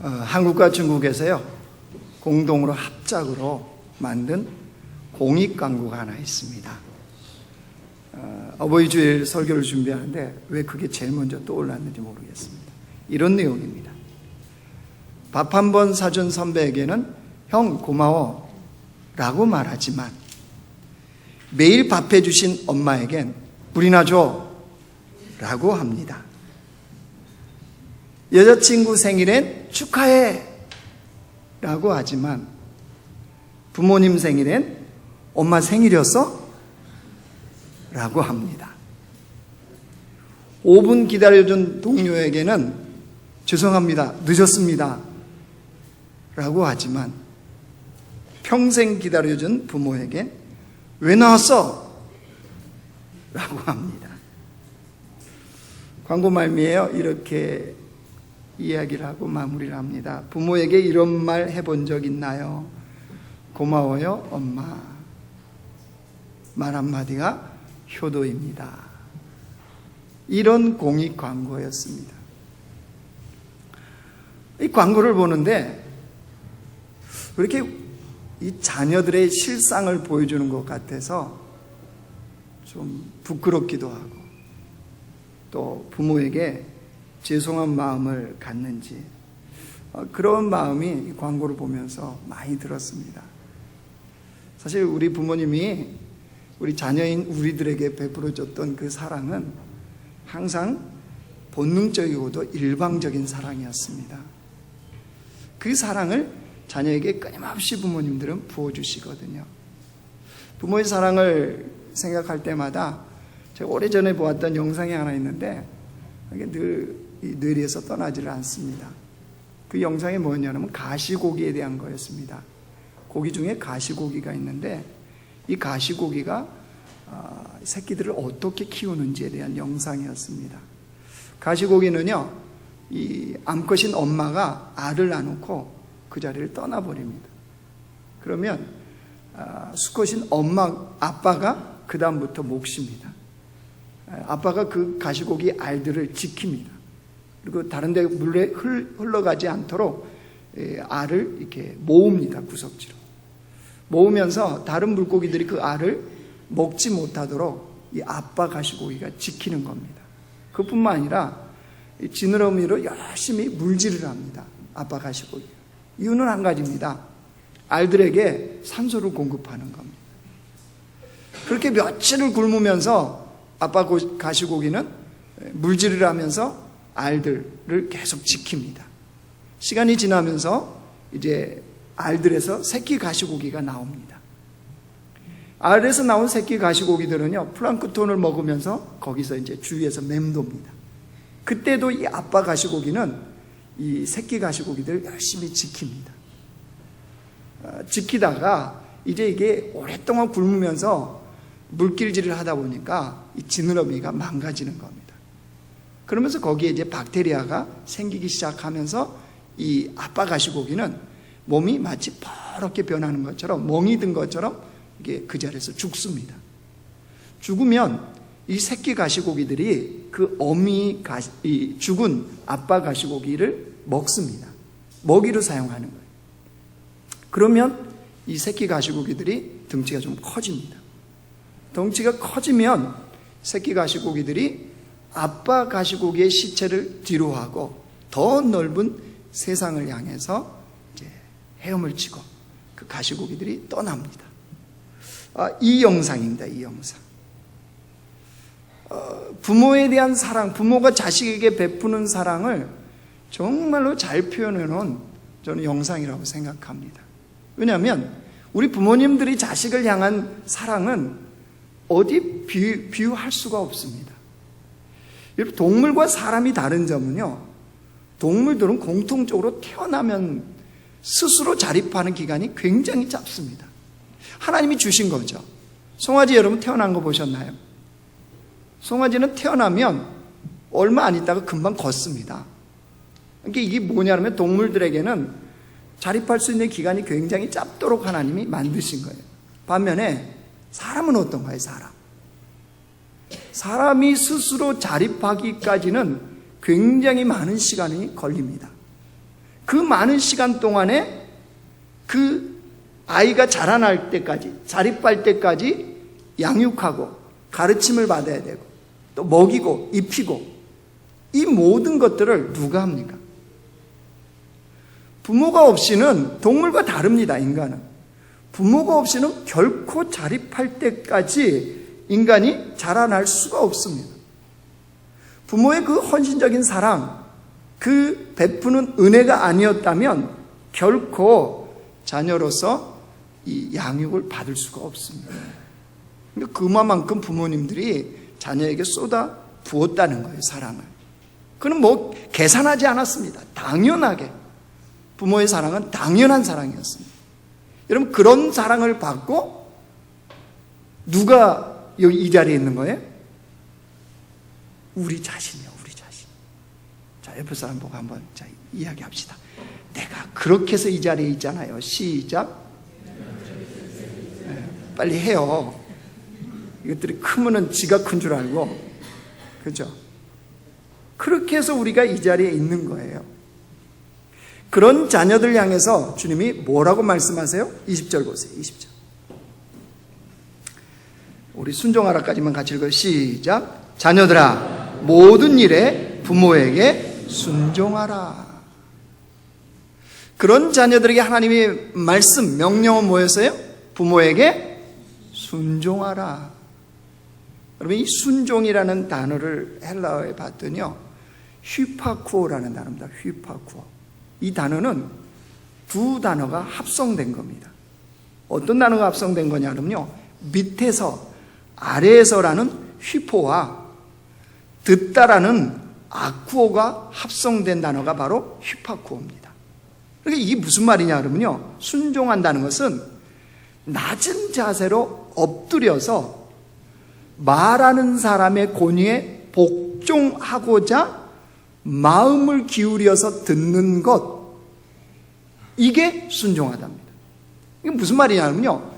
한국과 중국에서요 공동으로 합작으로 만든 공익 광고가 하나 있습니다. 어버이 주일 설교를 준비하는데 왜 그게 제일 먼저 떠올랐는지 모르겠습니다. 이런 내용입니다. 밥 한 번 사준 선배에게는 형 고마워 라고 말하지만 매일 밥 해주신 엄마에겐 우리나 줘 라고 합니다. 여자친구 생일엔 축하해 라고 하지만 부모님 생일엔 엄마 생일이었어? 라고 합니다. 5분 기다려준 동료에게는 죄송합니다, 늦었습니다 라고 하지만 평생 기다려준 부모에겐 왜 나왔어? 라고 합니다. 광고 말미에요 이렇게 이야기를 하고 마무리를 합니다. 부모에게 이런 말 해본 적 있나요? 고마워요 엄마. 말 한마디가 효도입니다. 이런 공익 광고였습니다. 이 광고를 보는데 왜 이렇게 이 자녀들의 실상을 보여주는 것 같아서 좀 부끄럽기도 하고 또 부모에게 죄송한 마음을 갖는지 그런 마음이 이 광고를 보면서 많이 들었습니다. 사실 우리 부모님이 우리 자녀인 우리들에게 베풀어줬던 그 사랑은 항상 본능적이고도 일방적인 사랑이었습니다. 그 사랑을 자녀에게 끊임없이 부모님들은 부어주시거든요. 부모의 사랑을 생각할 때마다 제가 오래전에 보았던 영상이 하나 있는데 이게 늘 뇌리에서 떠나지를 않습니다. 그 영상이 뭐냐면 가시고기에 대한 거였습니다. 고기 중에 가시고기가 있는데 이 가시고기가 새끼들을 어떻게 키우는지에 대한 영상이었습니다. 가시고기는요 이 암컷인 엄마가 알을 낳아놓고 그 자리를 떠나버립니다. 그러면 수컷인 아빠가 그 다음부터 몫입니다. 아빠가 그 가시고기 알들을 지킵니다. 그리고 다른 데 물에 흘러가지 않도록 알을 이렇게 모읍니다. 구석지로 모으면서 다른 물고기들이 그 알을 먹지 못하도록 이 아빠 가시고기가 지키는 겁니다. 그뿐만 아니라 지느러미로 열심히 물질을 합니다. 아빠 가시고기. 이유는 한 가지입니다. 알들에게 산소를 공급하는 겁니다. 그렇게 며칠을 굶으면서 아빠 가시고기는 물질을 하면서 알들을 계속 지킵니다. 시간이 지나면서 이제 알들에서 새끼 가시고기가 나옵니다. 알에서 나온 새끼 가시고기들은요 플랑크톤을 먹으면서 거기서 이제 주위에서 맴돕니다. 그때도 이 아빠 가시고기는 이 새끼 가시고기들을 열심히 지킵니다. 지키다가 이제 이게 오랫동안 굶으면서 물길질을 하다 보니까 이 지느러미가 망가지는 겁니다. 그러면서 거기에 이제 박테리아가 생기기 시작하면서 이 아빠 가시고기는 몸이 마치 퍼렇게 변하는 것처럼 멍이 든 것처럼 이게 그 자리에서 죽습니다. 죽으면 이 새끼 가시고기들이 그 이 죽은 아빠 가시고기를 먹습니다. 먹이로 사용하는 거예요. 그러면 이 새끼 가시고기들이 덩치가 좀 커집니다. 덩치가 커지면 새끼 가시고기들이 아빠 가시고기의 시체를 뒤로 하고 더 넓은 세상을 향해서 이제 헤엄을 치고 그 가시고기들이 떠납니다. 이 영상입니다. 이 영상. 부모에 대한 사랑, 부모가 자식에게 베푸는 사랑을 정말로 잘 표현해 놓은 저는 영상이라고 생각합니다. 왜냐하면 우리 부모님들이 자식을 향한 사랑은 어디 비유할 수가 없습니다. 여러분, 동물과 사람이 다른 점은요, 동물들은 공통적으로 태어나면 스스로 자립하는 기간이 굉장히 짧습니다. 하나님이 주신 거죠. 송아지 여러분 태어난 거 보셨나요? 송아지는 태어나면 얼마 안 있다가 금방 걷습니다. 그러니까 이게 뭐냐면 동물들에게는 자립할 수 있는 기간이 굉장히 짧도록 하나님이 만드신 거예요. 반면에 사람은 어떤가요? 사람이 스스로 자립하기까지는 굉장히 많은 시간이 걸립니다. 그 많은 시간 동안에 그 아이가 자라날 때까지, 자립할 때까지 양육하고 가르침을 받아야 되고 또 먹이고 입히고, 이 모든 것들을 누가 합니까? 부모가 없이는, 동물과 다릅니다, 인간은. 부모가 없이는 결코 자립할 때까지 인간이 자라날 수가 없습니다. 부모의 그 헌신적인 사랑, 그 베푸는 은혜가 아니었다면 결코 자녀로서 이 양육을 받을 수가 없습니다. 그만큼 부모님들이 자녀에게 쏟아 부었다는 거예요, 사랑을. 그는 뭐 계산하지 않았습니다. 당연하게 부모의 사랑은 당연한 사랑이었습니다. 여러분, 그런 사랑을 받고 누가 여기 이 자리에 있는 거예요? 우리 자신이요, 우리 자신. 자, 옆에 사람 보고 한번 이야기합시다. 내가 그렇게 해서 이 자리에 있잖아요. 시작. 네, 빨리 해요. 이것들이 크면은 지가 큰 줄 알고, 그렇죠? 그렇게 해서 우리가 이 자리에 있는 거예요. 그런 자녀들 향해서 주님이 뭐라고 말씀하세요? 20절 보세요. 20절. 우리 순종하라까지만 같이 읽어요. 시작. 자녀들아, 모든 일에 부모에게 순종하라. 그런 자녀들에게 하나님의 말씀, 명령은 뭐였어요? 부모에게 순종하라. 여러분, 이 순종이라는 단어를 헬라어에 봤더니요, 휘파쿠오라는 단어입니다. 휘파쿠오. 이 단어는 두 단어가 합성된 겁니다. 어떤 단어가 합성된 거냐면요, 밑에서 아래에서라는 휘포와 듣다라는 아쿠오가 합성된 단어가 바로 휘파쿠오입니다. 그러니까 이게 무슨 말이냐 그러면요, 순종한다는 것은 낮은 자세로 엎드려서 말하는 사람의 권위에 복종하고자 마음을 기울여서 듣는 것, 이게 순종하답니다. 이게 무슨 말이냐면요,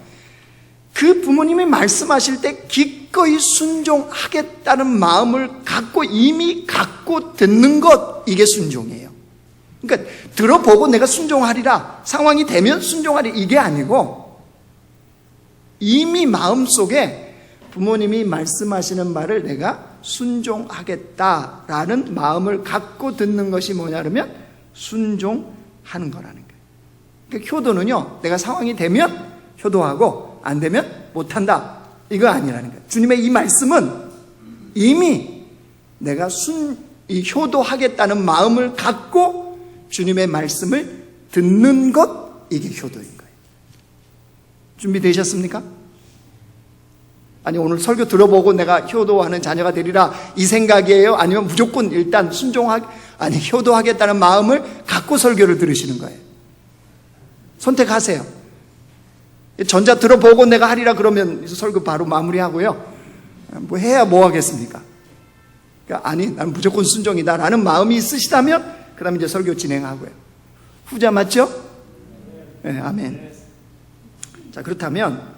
그 부모님이 말씀하실 때 기꺼이 순종하겠다는 마음을 이미 갖고 듣는 것, 이게 순종이에요. 그러니까 들어보고 내가 순종하리라, 상황이 되면 순종하리, 이게 아니고 이미 마음속에 부모님이 말씀하시는 말을 내가 순종하겠다라는 마음을 갖고 듣는 것이 뭐냐 그러면 순종하는 거라는 거예요. 그러니까 효도는요, 내가 상황이 되면 효도하고 안 되면 못한다, 이거 아니라는 거예요. 주님의 이 말씀은 이미 내가 효도하겠다는 마음을 갖고 주님의 말씀을 듣는 것, 이게 효도인 거예요. 준비되셨습니까? 아니, 오늘 설교 들어보고 내가 효도하는 자녀가 되리라, 이 생각이에요? 아니면 무조건 일단 효도하겠다는 마음을 갖고 설교를 들으시는 거예요? 선택하세요. 전자 들어보고 내가 하리라 그러면 설교 바로 마무리하고요, 뭐 해야 뭐 하겠습니까? 그러니까 아니, 나는 무조건 순종이다 라는 마음이 있으시다면 그 다음에 이제 설교 진행하고요. 후자 맞죠? 네, 아멘. 자, 그렇다면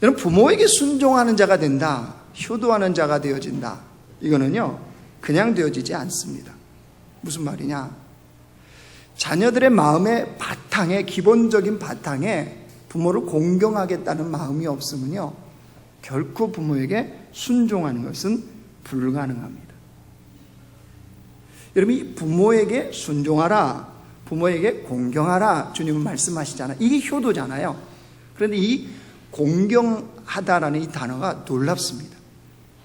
여러분, 부모에게 순종하는 자가 된다, 효도하는 자가 되어진다, 이거는요 그냥 되어지지 않습니다. 무슨 말이냐, 자녀들의 마음의 바탕에, 기본적인 바탕에 부모를 공경하겠다는 마음이 없으면요 결코 부모에게 순종하는 것은 불가능합니다. 여러분, 이 부모에게 순종하라, 부모에게 공경하라, 주님은 말씀하시잖아요. 이게 효도잖아요. 그런데 이 공경하다라는 이 단어가 놀랍습니다.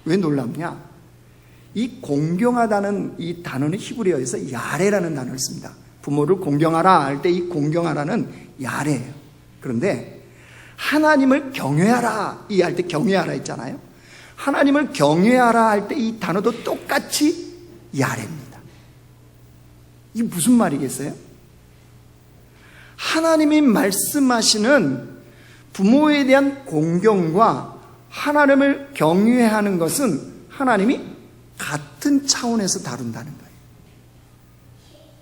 왜 놀랍냐? 이 공경하다는 이 단어는 히브리어에서 야레라는 단어를 씁니다. 부모를 공경하라 할 때 이 공경하라는 야레예요. 그런데 하나님을 경외하라, 이 할 때 경외하라 있잖아요. 하나님을 경외하라 할 때 이 단어도 똑같이 야레입니다. 이게 무슨 말이겠어요? 하나님이 말씀하시는 부모에 대한 공경과 하나님을 경외하는 것은 하나님이 같은 차원에서 다룬다는 거예요.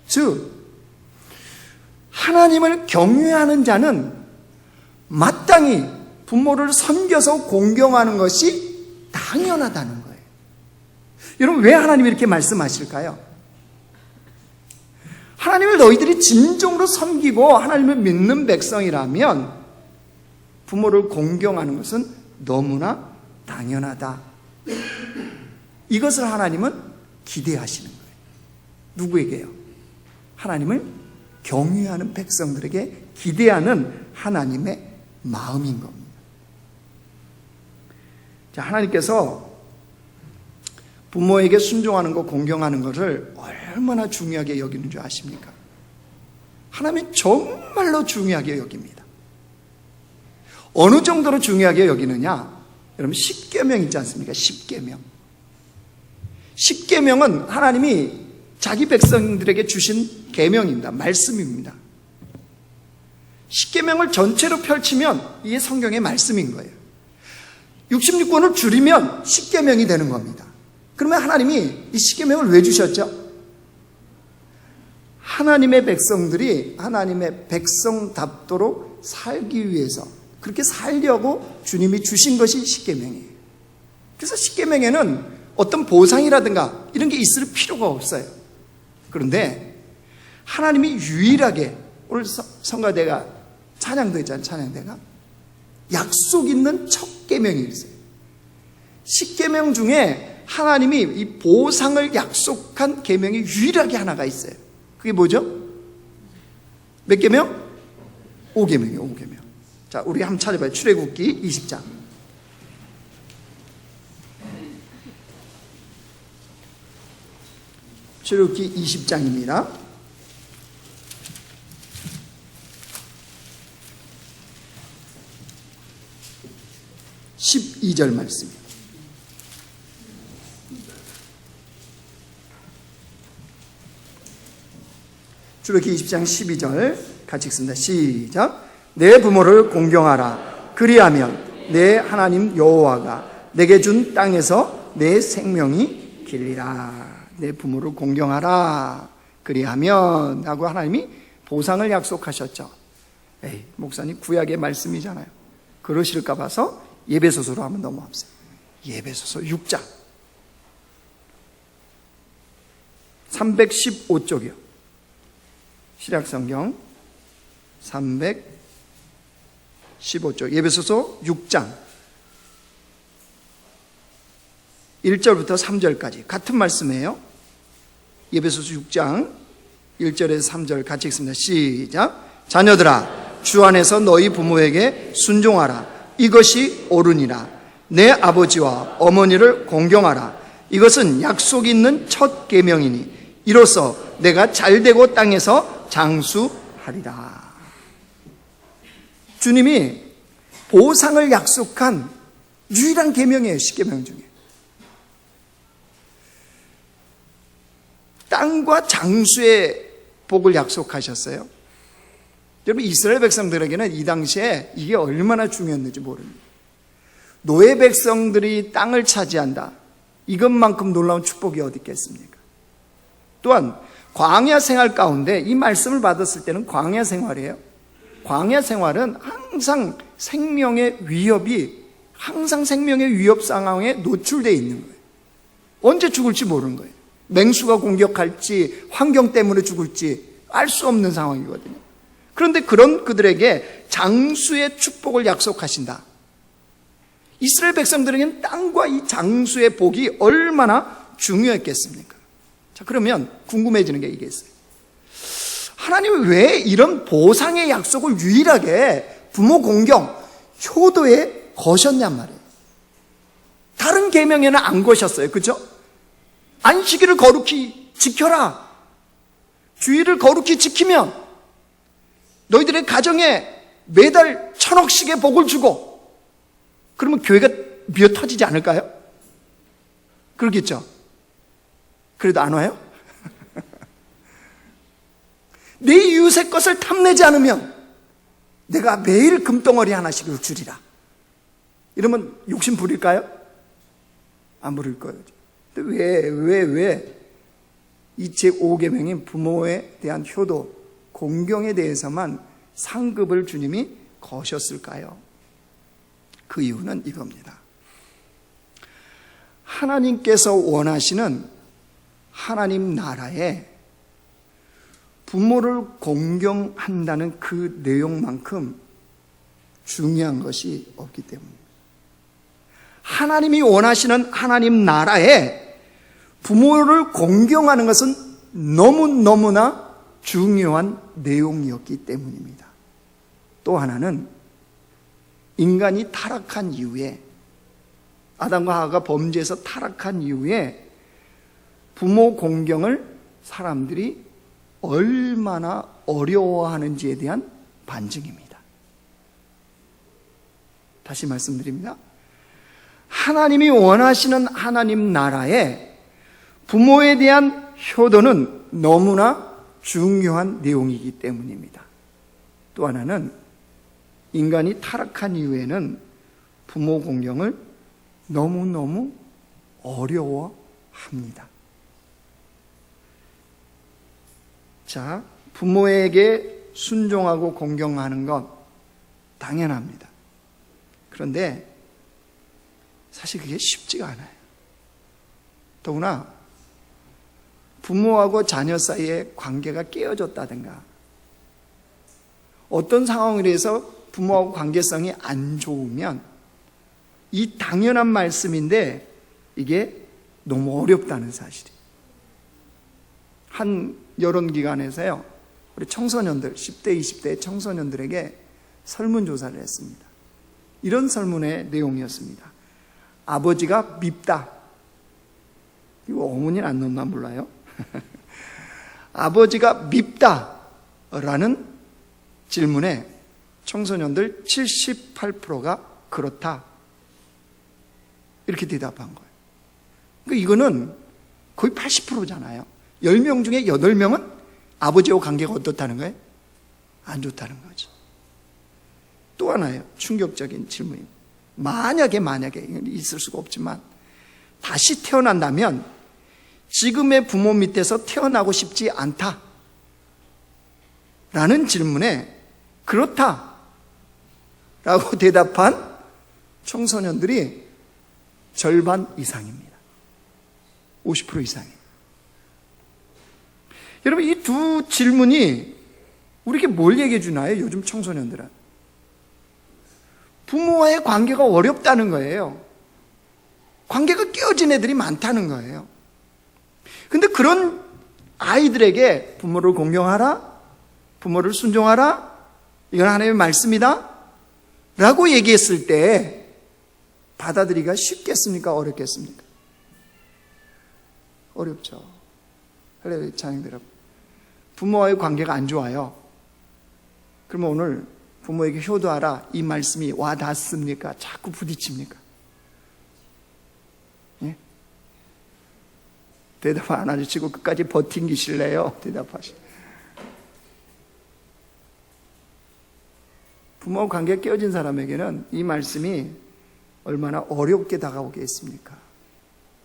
즉, 하나님을 경외하는 자는 마땅히 부모를 섬겨서 공경하는 것이 당연하다는 거예요. 여러분, 왜 하나님이 이렇게 말씀하실까요? 하나님을 너희들이 진정으로 섬기고 하나님을 믿는 백성이라면 부모를 공경하는 것은 너무나 당연하다. 이것을 하나님은 기대하시는 거예요. 누구에게요? 하나님을 경외하는 백성들에게 기대하는 하나님의 마음인 겁니다. 자, 하나님께서 부모에게 순종하는 것, 공경하는 것을 얼마나 중요하게 여기는 줄 아십니까? 하나님은 정말로 중요하게 여깁니다. 어느 정도로 중요하게 여기느냐? 여러분, 십계명 있지 않습니까? 십계명. 십계명은 하나님이 자기 백성들에게 주신 계명입니다. 말씀입니다. 십계명을 전체로 펼치면 이게 성경의 말씀인 거예요. 66권을 줄이면 십계명이 되는 겁니다. 그러면 하나님이 이 십계명을 왜 주셨죠? 하나님의 백성들이 하나님의 백성답도록 살기 위해서, 그렇게 살려고 주님이 주신 것이 십계명이에요. 그래서 십계명에는 어떤 보상이라든가 이런 게 있을 필요가 없어요. 그런데 하나님이 유일하게, 오늘 성가대가 찬양도 했잖아요. 찬양대가 약속 있는 첫 계명이 있어요. 십계명 중에 하나님이 이 보상을 약속한 계명이 유일하게 하나가 있어요. 그게 뭐죠? 몇 계명? 5계명이에요. 5계명. 자, 우리 한번 찾아봐요. 출애굽기 20장. 출애굽기 20장입니다. 12절 말씀이에요. 출애굽기 20장 12절 같이 읽습니다. 시작. 내 부모를 공경하라. 그리하면 내 하나님 여호와가 내게 준 땅에서 내 생명이 길리라. 내 부모를 공경하라. 그리하면 하고 하나님이 보상을 약속하셨죠. 에이, 목사님 구약의 말씀이잖아요. 그러실까 봐서 예배소서로 한번 넘어갑시다. 예배소서 6장 315쪽이요. 신약성경 315쪽 예배소서 6장 1절부터 3절까지 같은 말씀이에요. 예배소서 6장 1절에서 3절 같이 읽습니다. 시작. 자녀들아, 주 안에서 너희 부모에게 순종하라. 이것이 옳으니라. 내 아버지와 어머니를 공경하라. 이것은 약속 있는 첫 계명이니 이로써 내가 잘되고 땅에서 장수하리라. 주님이 보상을 약속한 유일한 계명이에요. 십계명 중에. 땅과 장수의 복을 약속하셨어요. 여러분, 이스라엘 백성들에게는 이 당시에 이게 얼마나 중요했는지 모릅니다. 노예 백성들이 땅을 차지한다. 이것만큼 놀라운 축복이 어디 있겠습니까? 또한 광야 생활 가운데 이 말씀을 받았을 때는 광야 생활이에요. 광야 생활은 항상 생명의 위협이, 항상 생명의 위협 상황에 노출되어 있는 거예요. 언제 죽을지 모르는 거예요. 맹수가 공격할지 환경 때문에 죽을지 알 수 없는 상황이거든요. 그런데 그런 그들에게 장수의 축복을 약속하신다. 이스라엘 백성들에게는 땅과 이 장수의 복이 얼마나 중요했겠습니까? 자, 그러면 궁금해지는 게 이게 있어요. 하나님은 왜 이런 보상의 약속을 유일하게 부모 공경, 효도에 거셨냔 말이에요. 다른 계명에는 안 거셨어요. 그렇죠? 안식일을 거룩히 지켜라. 주일을 거룩히 지키면 너희들의 가정에 매달 1,000억씩의 복을 주고, 그러면 교회가 미어 터지지 않을까요? 그러겠죠? 그래도 안 와요? 내 이웃의 것을 탐내지 않으면 내가 매일 금덩어리 하나씩을 주리라. 이러면 욕심 부릴까요? 안 부릴 거예요. 근데 왜 이 제5계명인 부모에 대한 효도, 공경에 대해서만 상급을 주님이 거셨을까요? 그 이유는 이겁니다. 하나님께서 원하시는 하나님 나라에 부모를 공경한다는 그 내용만큼 중요한 것이 없기 때문입니다. 하나님이 원하시는 하나님 나라에 부모를 공경하는 것은 너무너무나 중요한 내용이었기 때문입니다. 또 하나는 인간이 타락한 이후에, 아담과 하와가 범죄해서 타락한 이후에 부모 공경을 사람들이 얼마나 어려워하는지에 대한 반증입니다. 다시 말씀드립니다. 하나님이 원하시는 하나님 나라에 부모에 대한 효도는 너무나 중요한 내용이기 때문입니다. 또 하나는 인간이 타락한 이후에는 부모 공경을 너무너무 어려워합니다. 자, 부모에게 순종하고 공경하는 건 당연합니다. 그런데 사실 그게 쉽지가 않아요. 더구나 부모하고 자녀 사이의 관계가 깨어졌다든가 어떤 상황으로 해서 부모하고 관계성이 안 좋으면 이 당연한 말씀인데 이게 너무 어렵다는 사실이에요. 한 여론기관에서요, 우리 청소년들, 10대, 20대 청소년들에게 설문조사를 했습니다. 이런 설문의 내용이었습니다. 아버지가 밉다. 이거 어머니는 안 넣나 몰라요? 아버지가 밉다라는 질문에 청소년들 78%가 그렇다. 이렇게 대답한 거예요. 그러니까 이거는 거의 80%잖아요. 10명 중에 8명은 아버지와 관계가 어떻다는 거예요? 안 좋다는 거죠. 또 하나요. 충격적인 질문입니다. 만약에 있을 수가 없지만 다시 태어난다면 지금의 부모 밑에서 태어나고 싶지 않다 라는 질문에 그렇다 라고 대답한 청소년들이 절반 이상입니다. 50% 이상이에요. 여러분, 이 두 질문이 우리에게 뭘 얘기해 주나요? 요즘 청소년들은 부모와의 관계가 어렵다는 거예요. 관계가 깨어진 애들이 많다는 거예요. 근데 그런 아이들에게 부모를 공경하라, 부모를 순종하라, 이건 하나님의 말씀이다 라고 얘기했을 때 받아들이기가 쉽겠습니까? 어렵겠습니까? 어렵죠. 할렐루야, 자녀들 여러분, 부모와의 관계가 안 좋아요. 그러면 오늘 부모에게 효도하라 이 말씀이 와 닿습니까? 자꾸 부딪힙니까? 예? 대답 안 해주시고 끝까지 버팅기실래요? 대답하시. 부모와 관계가 깨어진 사람에게는 이 말씀이 얼마나 어렵게 다가오겠습니까?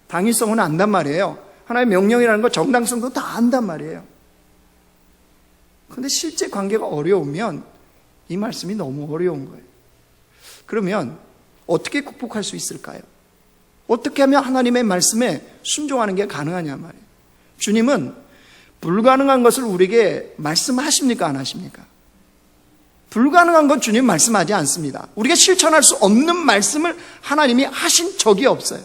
당위성은 안단 말이에요. 하나님의 명령이라는 거 정당성도 다 안단 말이에요. 그런데 실제 관계가 어려우면 이 말씀이 너무 어려운 거예요. 그러면 어떻게 극복할 수 있을까요? 어떻게 하면 하나님의 말씀에 순종하는 게 가능하냐 말이에요. 주님은 불가능한 것을 우리에게 말씀하십니까? 안 하십니까? 불가능한 건 주님 말씀하지 않습니다. 우리가 실천할 수 없는 말씀을 하나님이 하신 적이 없어요.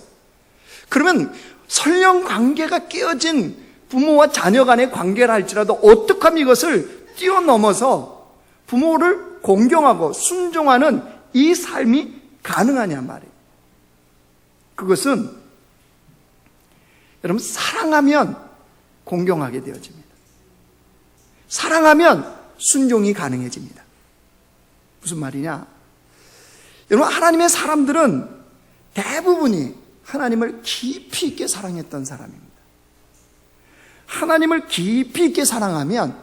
그러면 설령 관계가 깨어진 부모와 자녀 간의 관계를 할지라도 어떻게 하면 이것을 뛰어넘어서 부모를 공경하고 순종하는 이 삶이 가능하냐 말이에요. 그것은 여러분, 사랑하면 공경하게 되어집니다. 사랑하면 순종이 가능해집니다. 무슨 말이냐? 여러분, 하나님의 사람들은 대부분이 하나님을 깊이 있게 사랑했던 사람입니다. 하나님을 깊이 있게 사랑하면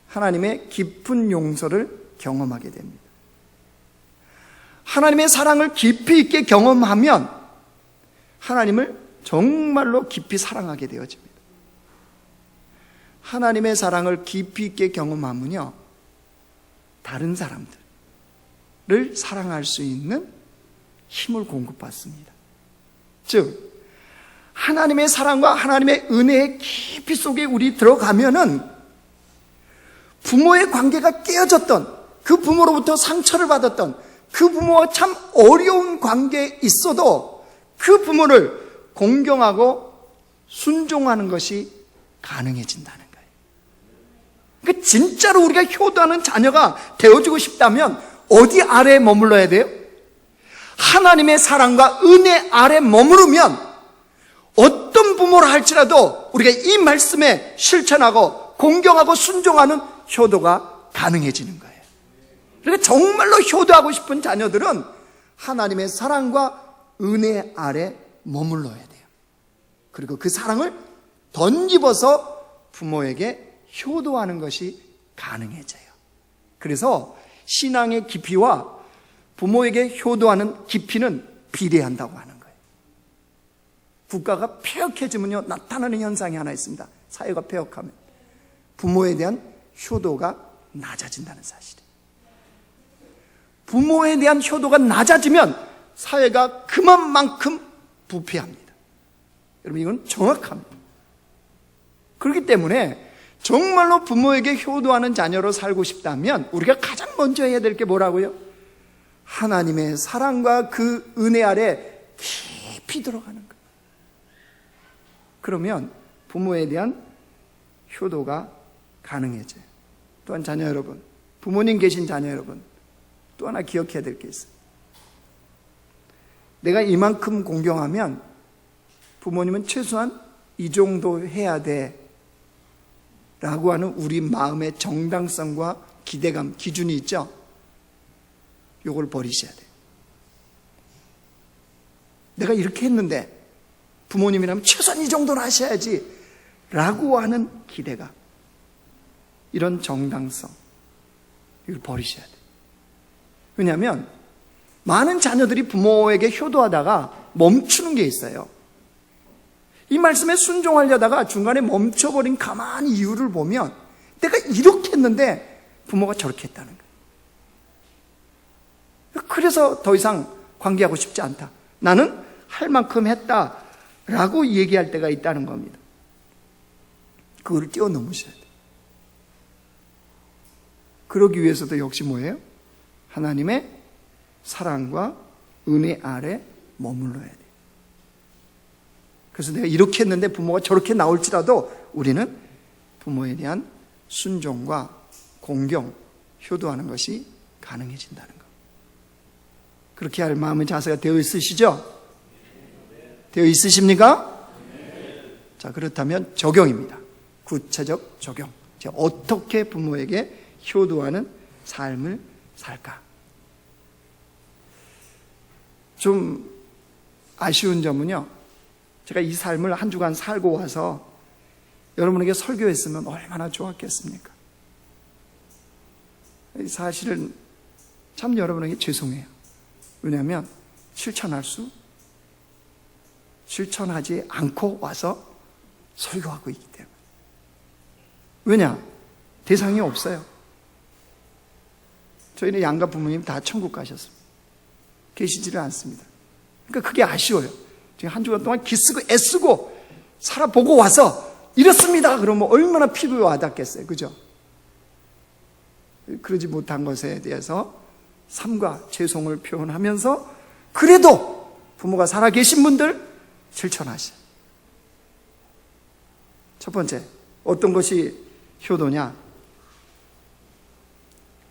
하나님의 깊은 용서를 경험하게 됩니다. 하나님의 사랑을 깊이 있게 경험하면 하나님을 정말로 깊이 사랑하게 되어집니다. 하나님의 사랑을 깊이 있게 경험하면요, 다른 사람들을 사랑할 수 있는 힘을 공급받습니다. 즉, 하나님의 사랑과 하나님의 은혜의 깊이 속에 우리 들어가면은 부모의 관계가 깨어졌던, 그 부모로부터 상처를 받았던, 그 부모와 참 어려운 관계에 있어도 그 부모를 공경하고 순종하는 것이 가능해진다는 거예요. 그러니까 진짜로 우리가 효도하는 자녀가 되어주고 싶다면 어디 아래에 머물러야 돼요? 하나님의 사랑과 은혜 아래 머무르면 어떤 부모를 할지라도 우리가 이 말씀에 실천하고 공경하고 순종하는 효도가 가능해지는 거예요. 그러니까 정말로 효도하고 싶은 자녀들은 하나님의 사랑과 은혜 아래 머물러야 돼요. 그리고 그 사랑을 덧입어서 부모에게 효도하는 것이 가능해져요. 그래서 신앙의 깊이와 부모에게 효도하는 깊이는 비례한다고 하는 거예요. 국가가 폐역해지면요, 나타나는 현상이 하나 있습니다. 사회가 폐역하면 부모에 대한 효도가 낮아진다는 사실이에요. 부모에 대한 효도가 낮아지면 사회가 그만큼 부패합니다. 여러분, 이건 정확합니다. 그렇기 때문에 정말로 부모에게 효도하는 자녀로 살고 싶다면 우리가 가장 먼저 해야 될 게 뭐라고요? 하나님의 사랑과 그 은혜 아래 깊이 들어가는 거예요. 그러면 부모에 대한 효도가 가능해져요. 또한 자녀 여러분, 부모님 계신 자녀 여러분, 또 하나 기억해야 될 게 있어요. 내가 이만큼 공경하면 부모님은 최소한 이 정도 해야 돼 라고 하는 우리 마음의 정당성과 기대감, 기준이 있죠? 요걸 버리셔야 돼요. 내가 이렇게 했는데 부모님이라면 최소한 이 정도는 하셔야지 라고 하는 기대감, 이런 정당성, 이걸 버리셔야 돼요. 왜냐하면 많은 자녀들이 부모에게 효도하다가 멈추는 게 있어요. 이 말씀에 순종하려다가 중간에 멈춰버린 가만히 이유를 보면 내가 이렇게 했는데 부모가 저렇게 했다는 거예요. 그래서 더 이상 관계하고 싶지 않다. 나는 할 만큼 했다라고 얘기할 때가 있다는 겁니다. 그걸 뛰어넘으셔야 돼요. 그러기 위해서도 역시 뭐예요? 하나님의 사랑과 은혜 아래 머물러야 돼요. 그래서 내가 이렇게 했는데 부모가 저렇게 나올지라도 우리는 부모에 대한 순종과 공경, 효도하는 것이 가능해진다는 것. 그렇게 할 마음의 자세가 되어 있으시죠? 되어 있으십니까? 자, 그렇다면 적용입니다. 구체적 적용. 제가 어떻게 부모에게 효도하는 삶을 살까? 좀 아쉬운 점은요, 제가 이 삶을 한 주간 살고 와서 여러분에게 설교했으면 얼마나 좋았겠습니까? 사실은 참 여러분에게 죄송해요. 왜냐하면 실천하지 않고 와서 설교하고 있기 때문에. 왜냐? 대상이 없어요. 저희는 양가 부모님 다 천국 가셨습니다. 계시지를 않습니다. 그러니까 그게 아쉬워요. 지금 한 주간 동안 기쓰고 애쓰고 살아보고 와서 이렇습니다 그러면 얼마나 피부에 와닿겠어요. 그죠? 그러지 못한 것에 대해서 삼가 죄송을 표현하면서 그래도 부모가 살아계신 분들 실천하시죠. 첫 번째, 어떤 것이 효도냐?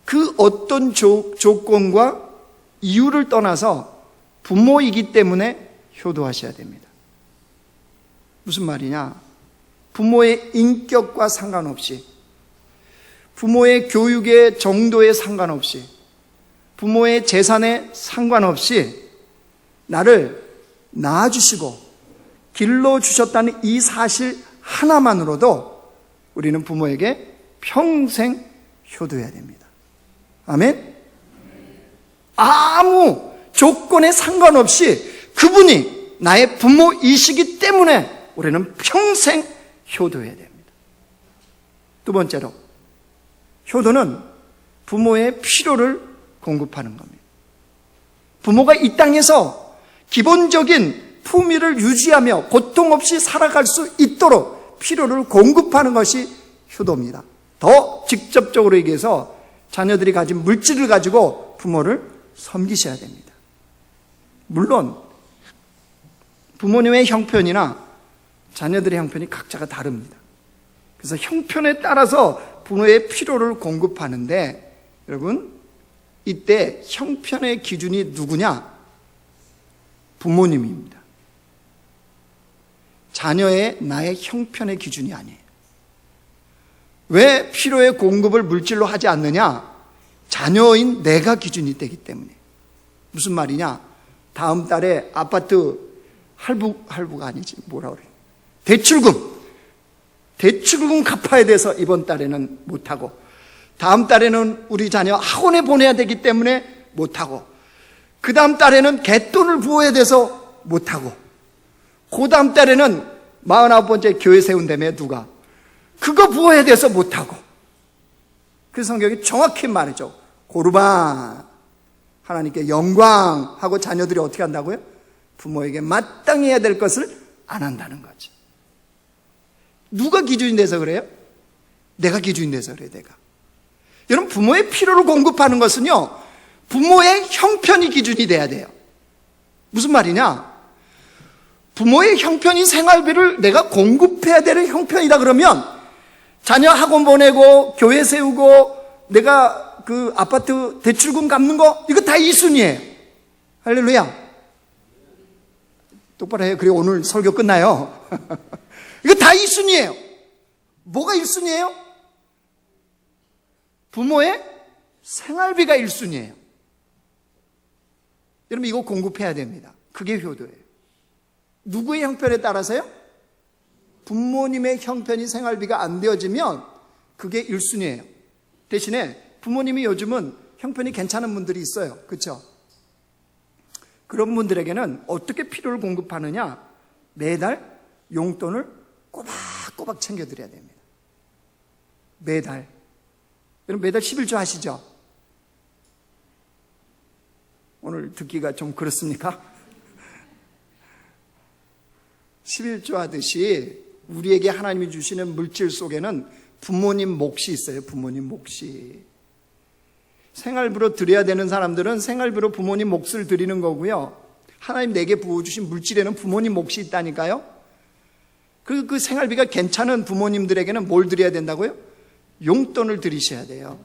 그 어떤 조건과 이유를 떠나서 부모이기 때문에 효도하셔야 됩니다. 무슨 말이냐? 부모의 인격과 상관없이, 부모의 교육의 정도에 상관없이, 부모의 재산에 상관없이 나를 낳아주시고 길러주셨다는 이 사실 하나만으로도 우리는 부모에게 평생 효도해야 됩니다. 아멘? 아무 조건에 상관없이 그분이 나의 부모이시기 때문에 우리는 평생 효도해야 됩니다. 두 번째로, 효도는 부모의 필요를 공급하는 겁니다. 부모가 이 땅에서 기본적인 품위를 유지하며 고통 없이 살아갈 수 있도록 필요를 공급하는 것이 효도입니다. 더 직접적으로 얘기해서 자녀들이 가진 물질을 가지고 부모를 섬기셔야 됩니다. 물론 부모님의 형편이나 자녀들의 형편이 각자가 다릅니다. 그래서 형편에 따라서 부모의 필요를 공급하는데, 여러분 이때 형편의 기준이 누구냐? 부모님입니다. 자녀의 나의 형편의 기준이 아니에요. 왜 필요의 공급을 물질로 하지 않느냐? 자녀인 내가 기준이 되기 때문에. 무슨 말이냐? 다음 달에 아파트 할부가 아니지, 뭐라 그래, 대출금 갚아야 돼서 이번 달에는 못하고, 다음 달에는 우리 자녀 학원에 보내야 되기 때문에 못하고, 그 다음 달에는 갯돈을 부어야 돼서 못하고, 그 다음 달에는 49번째 교회 세운다며 누가 그거 부어야 돼서 못하고. 그 성경이 정확히 말이죠. 고르반, 하나님께 영광하고 자녀들이 어떻게 한다고요? 부모에게 마땅히 해야 될 것을 안 한다는 거죠. 누가 기준이 돼서 그래요? 내가 기준이 돼서 그래요. 내가. 여러분, 부모의 필요를 공급하는 것은요, 부모의 형편이 기준이 돼야 돼요. 무슨 말이냐? 부모의 형편이 생활비를 내가 공급해야 되는 형편이다 그러면 자녀 학원 보내고 교회 세우고 내가 그 아파트 대출금 갚는 거, 이거 다 2순위예요. 할렐루야. 똑바로 해요. 그리고 오늘 설교 끝나요. 이거 다 2순위예요. 뭐가 1순위예요? 부모의 생활비가 1순위예요. 여러분, 이거 공급해야 됩니다. 그게 효도예요. 누구의 형편에 따라서요? 부모님의 형편이 생활비가 안 되어지면 그게 1순위예요. 대신에 부모님이 요즘은 형편이 괜찮은 분들이 있어요. 그렇죠? 그런 분들에게는 어떻게 필요를 공급하느냐? 매달 용돈을 꼬박꼬박 챙겨드려야 됩니다. 매달. 여러분, 매달 11조 하시죠? 오늘 듣기가 좀 그렇습니까? 11조 하듯이 우리에게 하나님이 주시는 물질 속에는 부모님 몫이 있어요. 부모님 몫이. 생활비로 드려야 되는 사람들은 생활비로 부모님 몫을 드리는 거고요. 하나님 내게 부어주신 물질에는 부모님 몫이 있다니까요. 그 생활비가 괜찮은 부모님들에게는 뭘 드려야 된다고요? 용돈을 드리셔야 돼요.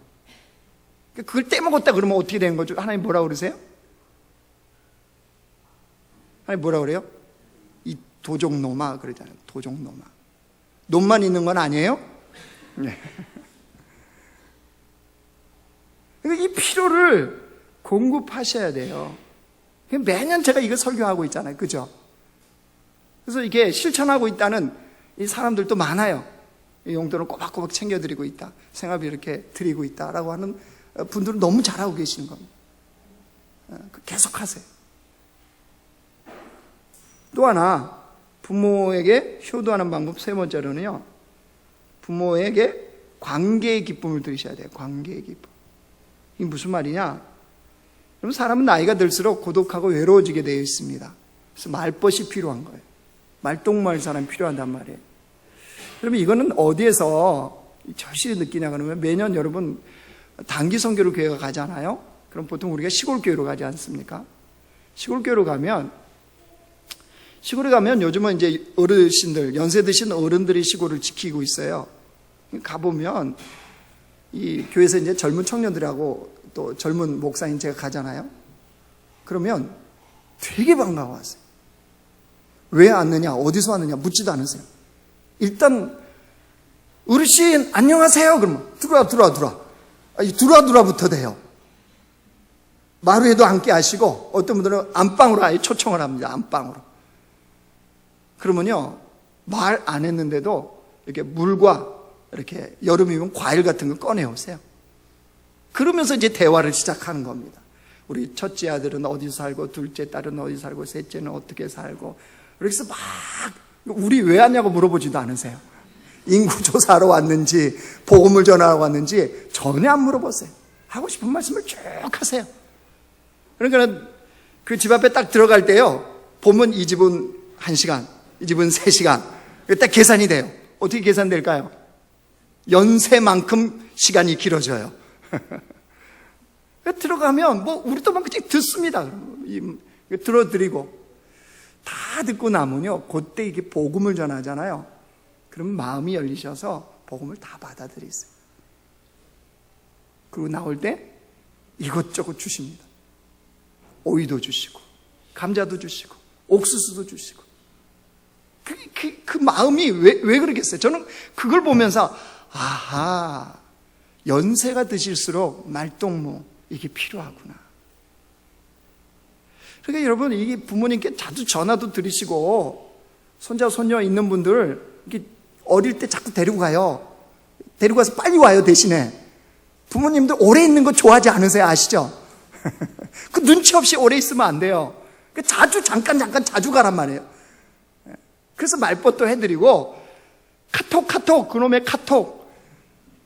그걸 떼먹었다 그러면 어떻게 되는 거죠? 하나님 뭐라 그러세요? 하나님 뭐라 그래요? 이 도적놈아 그러잖아요. 도적놈아. 놈만 있는 건 아니에요? 네. 이 필요를 공급하셔야 돼요. 매년 제가 이거 설교하고 있잖아요. 그죠? 그래서 이게 실천하고 있다는 이 사람들도 많아요. 이 용돈을 꼬박꼬박 챙겨드리고 있다. 생활비 이렇게 드리고 있다라고 하는 분들은 너무 잘하고 계시는 겁니다. 계속 하세요. 또 하나, 부모에게 효도하는 방법 세 번째로는요, 부모에게 관계의 기쁨을 드리셔야 돼요. 관계의 기쁨. 이게 무슨 말이냐? 그럼 사람은 나이가 들수록 고독하고 외로워지게 되어 있습니다. 그래서 말벗이 필요한 거예요. 말똥말 사람이 필요하단 말이에요. 그러면 이거는 어디에서 절실히 느끼냐 그러면, 매년 여러분 단기 선교로 교회가 가잖아요. 그럼 보통 우리가 시골 교회로 가지 않습니까? 시골 교회로 가면, 시골에 가면 요즘은 이제 어르신들, 연세 드신 어른들이 시골을 지키고 있어요. 가보면 이 교회에서 이제 젊은 청년들하고 또 젊은 목사님 제가 가잖아요. 그러면 되게 반가워하세요. 왜 왔느냐, 어디서 왔느냐 묻지도 않으세요. 일단 어르신 안녕하세요 그러면 들어와부터 돼요. 마루에도 앉게 하시고 어떤 분들은 안방으로 아예 초청을 합니다. 안방으로. 그러면요, 말 안 했는데도 이렇게 물과 이렇게 여름이면 과일 같은 거 꺼내오세요. 그러면서 이제 대화를 시작하는 겁니다. 우리 첫째 아들은 어디 살고, 둘째 딸은 어디 살고, 셋째는 어떻게 살고. 그래서 막 우리 왜 왔냐고 물어보지도 않으세요. 인구조사하러 왔는지 복음을 전하러 왔는지 전혀 안 물어보세요. 하고 싶은 말씀을 쭉 하세요. 그러니까 그 집 앞에 딱 들어갈 때요, 보면 이 집은 1시간, 이 집은 3시간, 딱 계산이 돼요. 어떻게 계산될까요? 연세만큼 시간이 길어져요. 들어가면 우리도 막 듣습니다. 들어드리고 다 듣고 나면요, 그때 이게 복음을 전하잖아요. 그럼 마음이 열리셔서 복음을 다 받아들이세요. 그리고 나올 때 이것저것 주십니다. 오이도 주시고 감자도 주시고 옥수수도 주시고. 그 마음이 왜 그러겠어요? 저는 그걸 보면서 아하, 연세가 드실수록 말동무 이게 필요하구나. 그러니까 여러분, 이게 부모님께 자주 전화도 드리시고 손자 손녀 있는 분들 이렇게 어릴 때 자꾸 데리고 가요. 데리고 가서 빨리 와요. 대신에 부모님들 오래 있는 거 좋아하지 않으세요? 아시죠? 그 눈치 없이 오래 있으면 안 돼요. 자주 잠깐 자주 가란 말이에요. 그래서 말벗도 해드리고 카톡 그놈의 카톡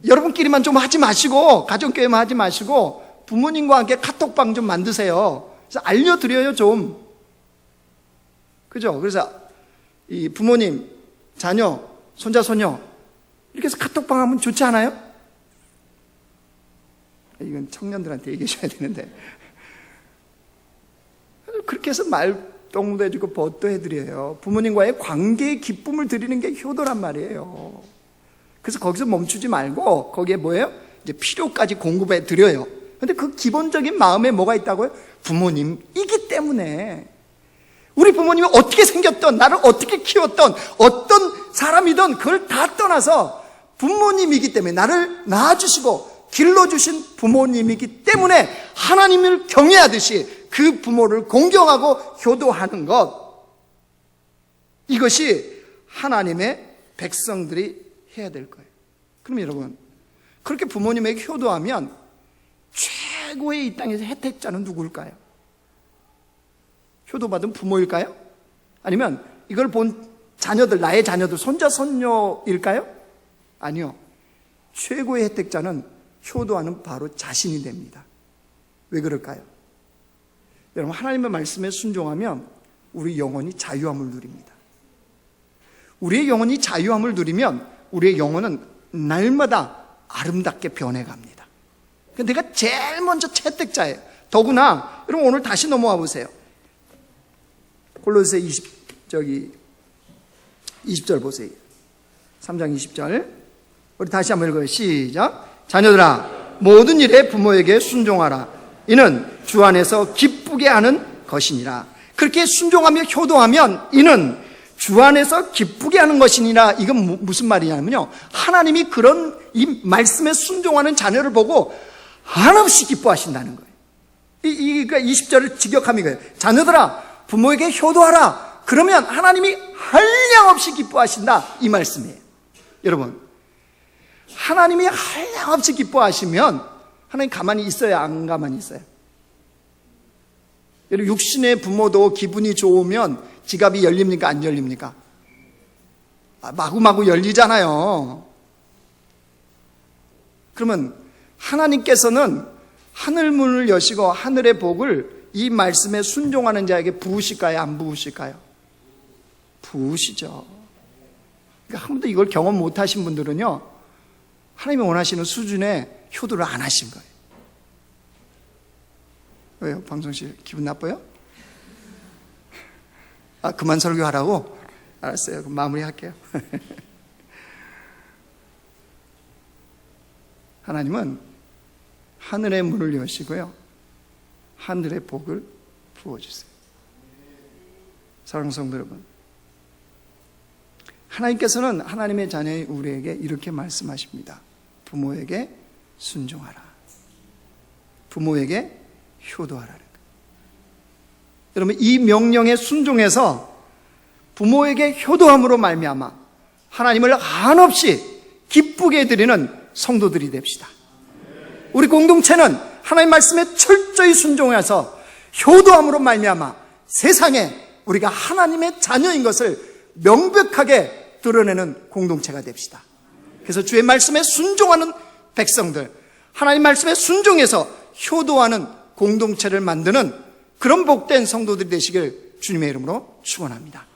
여러분끼리만 좀 하지 마시고 가정교회만 하지 마시고 부모님과 함께 카톡방 좀 만드세요. 그래서 알려드려요 좀. 그죠? 그래서 이 부모님, 자녀, 손자, 손녀 이렇게 해서 카톡방 하면 좋지 않아요? 이건 청년들한테 얘기하셔야 되는데 그렇게 해서 말동무도 해주고 벗도 해드려요. 부모님과의 관계의 기쁨을 드리는 게 효도란 말이에요. 그래서 거기서 멈추지 말고 거기에 뭐예요? 이제 필요까지 공급해 드려요. 근데 그 기본적인 마음에 뭐가 있다고요? 부모님이기 때문에. 우리 부모님이 어떻게 생겼던, 나를 어떻게 키웠던, 어떤 사람이든 그걸 다 떠나서 부모님이기 때문에, 나를 낳아주시고 길러주신 부모님이기 때문에 하나님을 경외하듯이 그 부모를 공경하고 효도하는 것, 이것이 하나님의 백성들이 해야 될 거예요. 그럼 여러분, 그렇게 부모님에게 효도하면 최고의 이 땅에서 혜택자는 누구일까요? 효도받은 부모일까요? 아니면 이걸 본 자녀들, 나의 자녀들, 손자, 손녀일까요? 아니요. 최고의 혜택자는 효도하는 바로 자신이 됩니다. 왜 그럴까요? 여러분, 하나님의 말씀에 순종하면 우리 영혼이 자유함을 누립니다. 우리의 영혼이 자유함을 누리면 우리의 영혼은 날마다 아름답게 변해갑니다. 내가 제일 먼저 혜택자예요. 더구나 여러분, 오늘 다시 넘어와 보세요. 골로새 20절 보세요. 3장 20절 우리 다시 한번 읽어요. 시작. 자녀들아, 모든 일에 부모에게 순종하라. 이는 주 안에서 기쁘게 하는 것이니라. 그렇게 순종하며 효도하면 이는 주 안에서 기쁘게 하는 것이니라. 이건 무슨 말이냐면요, 하나님이 그런 이 말씀에 순종하는 자녀를 보고 한없이 기뻐하신다는 거예요. 그러니까 20절을 직역하면 이거예요. 자녀들아, 부모에게 효도하라. 그러면 하나님이 한량없이 기뻐하신다, 이 말씀이에요. 여러분, 하나님이 한량없이 기뻐하시면 하나님 가만히 있어요, 안 가만히 있어요? 여러분, 육신의 부모도 기분이 좋으면 지갑이 열립니까, 안 열립니까? 마구마구 열리잖아요. 그러면 하나님께서는 하늘 문을 여시고 하늘의 복을 이 말씀에 순종하는 자에게 부으실까요, 안 부으실까요? 부으시죠. 그러니까 한 번도 이걸 경험 못 하신 분들은요, 하나님이 원하시는 수준의 효도를 안 하신 거예요. 왜요? 방송실 기분 나빠요? 그만 설교하라고? 알았어요. 그럼 마무리할게요. 하나님은 하늘의 문을 여시고요, 하늘의 복을 부어주세요. 사랑하는 성도 여러분, 하나님께서는 하나님의 자녀인 우리에게 이렇게 말씀하십니다. 부모에게 순종하라. 부모에게 효도하라는 거예요. 여러분, 이 명령에 순종해서 부모에게 효도함으로 말미암아 하나님을 한없이 기쁘게 드리는 성도들이 됩시다. 우리 공동체는 하나님 말씀에 철저히 순종해서 효도함으로 말미암아 세상에 우리가 하나님의 자녀인 것을 명백하게 드러내는 공동체가 됩시다. 그래서 주의 말씀에 순종하는 백성들, 하나님 말씀에 순종해서 효도하는 공동체를 만드는 그런 복된 성도들이 되시길 주님의 이름으로 축원합니다.